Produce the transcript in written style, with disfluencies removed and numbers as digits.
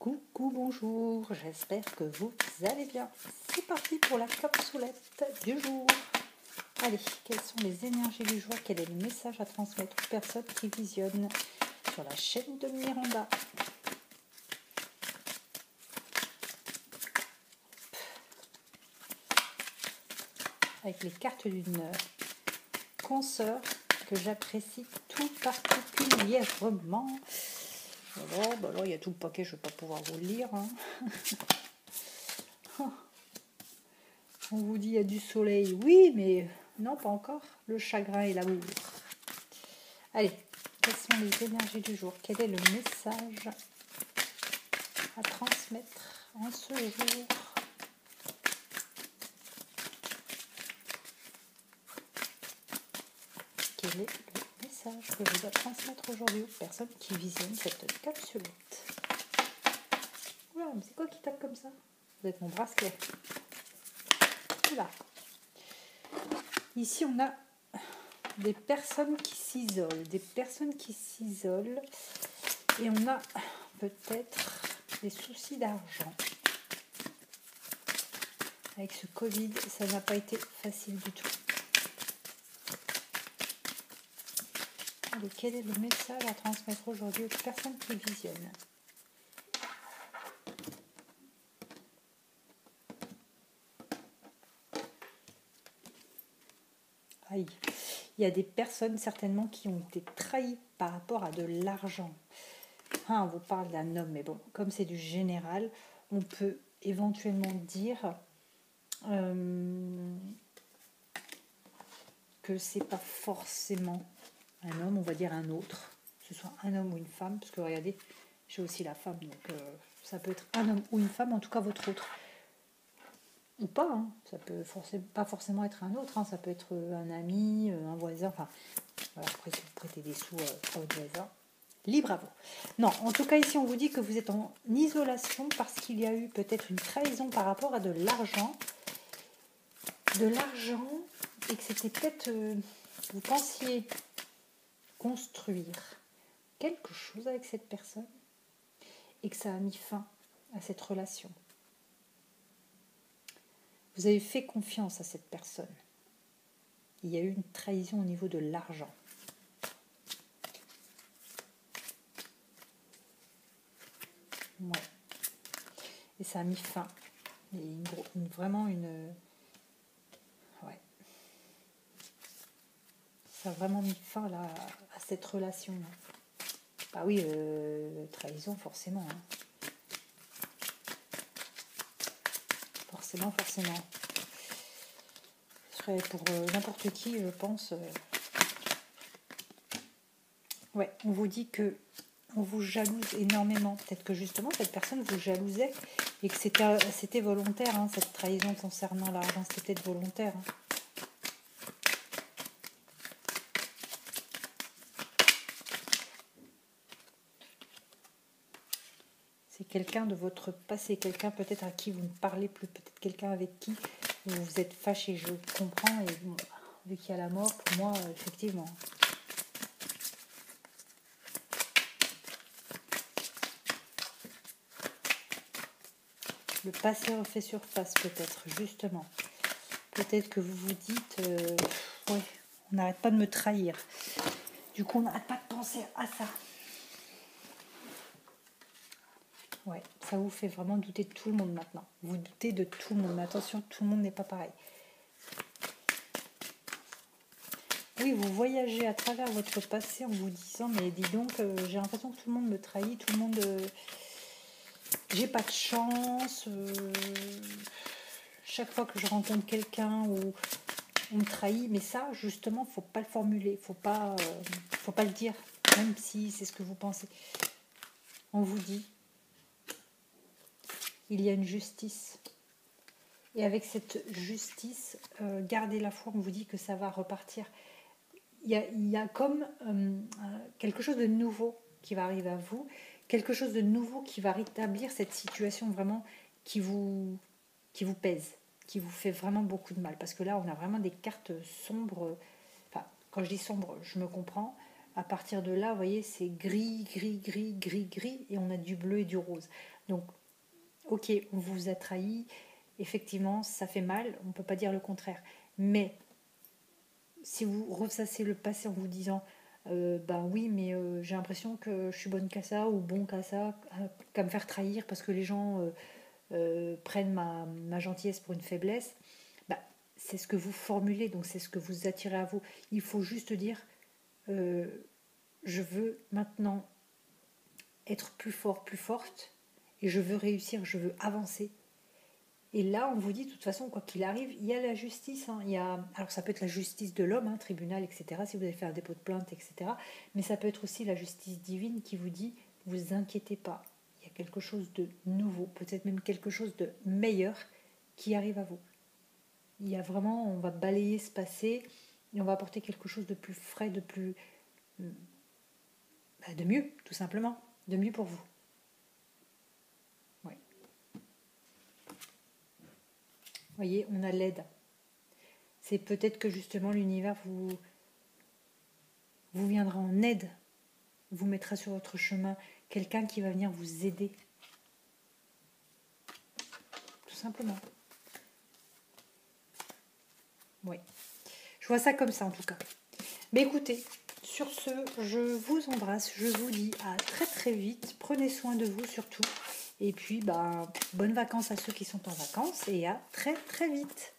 Coucou, bonjour, j'espère que vous allez bien. C'est parti pour la capsulette du jour. Allez, quelles sont les énergies du jour? Quel est le message à transmettre aux personnes qui visionnent sur la chaîne de Miranda? Avec les cartes d'une consoeur que j'apprécie tout particulièrement. Alors, il y a tout le paquet, je ne vais pas pouvoir vous le lire. On vous dit il y a du soleil, oui, mais non, pas encore. Le chagrin et l'amour. Allez, quelles sont les énergies du jour? Quel est le message à transmettre en ce jour? Quel est le message que je dois transmettre aujourd'hui aux personnes qui visionnent cette capsulette? Oula, mais c'est quoi qui tape comme ça? Vous êtes mon bracelet. Oula. Ici, on a des personnes qui s'isolent, et on a peut-être des soucis d'argent. Avec ce Covid, ça n'a pas été facile du tout. Allez, quel est le message à transmettre aujourd'hui aux personnes qui visionnent? Aïe. Il y a des personnes certainement qui ont été trahies par rapport à de l'argent. On vous parle d'un homme, mais bon, comme c'est du général, on peut éventuellement dire que c'est pas forcément un homme, on va dire un autre, que ce soit un homme ou une femme, parce que regardez, j'ai aussi la femme, donc ça peut être un homme ou une femme, en tout cas votre autre. Ou pas, ça peut pas forcément être un autre, ça peut être un ami, un voisin, enfin, voilà, après si vous prêtez des sous à votre voisin, libre à vous. Non, en tout cas ici on vous dit que vous êtes en isolation parce qu'il y a eu peut-être une trahison par rapport à de l'argent, et que c'était peut-être, vous pensiez construire quelque chose avec cette personne et que ça a mis fin à cette relation. Vous avez fait confiance à cette personne. Il y a eu une trahison au niveau de l'argent. Ouais. Et ça a mis fin. Et vraiment une... Ouais. Ça a vraiment mis fin là, à cette relation. Bah oui, trahison forcément. Forcément. Ce serait pour n'importe qui, je pense. Ouais, on vous dit que on vous jalouse énormément. Peut-être que justement, cette personne vous jalousait et que c'était volontaire, cette trahison concernant l'argent, c'était peut-être volontaire. C'est quelqu'un de votre passé, quelqu'un peut-être à qui vous ne parlez plus, peut-être quelqu'un avec qui vous êtes fâché, je comprends, et bon, vu qu'il y a la mort, pour moi, effectivement. Le passé refait surface peut-être, justement. Peut-être que vous vous dites, ouais, on n'arrête pas de me trahir. Du coup, on n'arrête pas de penser à ça. Ouais, ça vous fait vraiment douter de tout le monde maintenant. Vous doutez de tout le monde, mais attention, tout le monde n'est pas pareil. Oui, vous voyagez à travers votre passé en vous disant, mais dis donc, j'ai l'impression que tout le monde me trahit, tout le monde... j'ai pas de chance. Chaque fois que je rencontre quelqu'un où on me trahit, mais ça, justement, faut pas le formuler, faut pas le dire, même si c'est ce que vous pensez. On vous dit, il y a une justice. Et avec cette justice, gardez la foi, on vous dit que ça va repartir. Il y a comme quelque chose de nouveau qui va arriver à vous, quelque chose de nouveau qui va rétablir cette situation vraiment qui vous pèse, qui vous fait vraiment beaucoup de mal. Parce que là, on a vraiment des cartes sombres. Enfin, quand je dis sombre, je me comprends. À partir de là, vous voyez, c'est gris, gris, gris, gris, gris, et on a du bleu et du rose. Donc, ok, on vous a trahi, effectivement, ça fait mal, on ne peut pas dire le contraire. Mais si vous ressassez le passé en vous disant ben oui, mais j'ai l'impression que je suis bonne qu'à ça ou bon qu'à ça, qu'à me faire trahir parce que les gens prennent ma gentillesse pour une faiblesse, bah, c'est ce que vous formulez, donc c'est ce que vous attirez à vous. Il faut juste dire je veux maintenant être plus fort, plus forte, et je veux réussir, je veux avancer. Et là, on vous dit, de toute façon, quoi qu'il arrive, il y a la justice. Hein, alors, ça peut être la justice de l'homme, hein, tribunal, etc., si vous avez fait un dépôt de plainte, etc. Mais ça peut être aussi la justice divine qui vous dit, vous inquiétez pas, il y a quelque chose de nouveau, peut-être même quelque chose de meilleur qui arrive à vous. Il y a vraiment, on va balayer ce passé et on va apporter quelque chose de plus frais, de plus... de mieux, tout simplement. De mieux pour vous. Oui. Vous voyez, on a l'aide. C'est peut-être que justement l'univers vous viendra en aide, vous mettra sur votre chemin quelqu'un qui va venir vous aider. Tout simplement. Oui. Je vois ça comme ça en tout cas. Mais écoutez, sur ce, je vous embrasse, je vous dis à très très vite. Prenez soin de vous surtout. Et puis, bonnes vacances à ceux qui sont en vacances et à très très vite.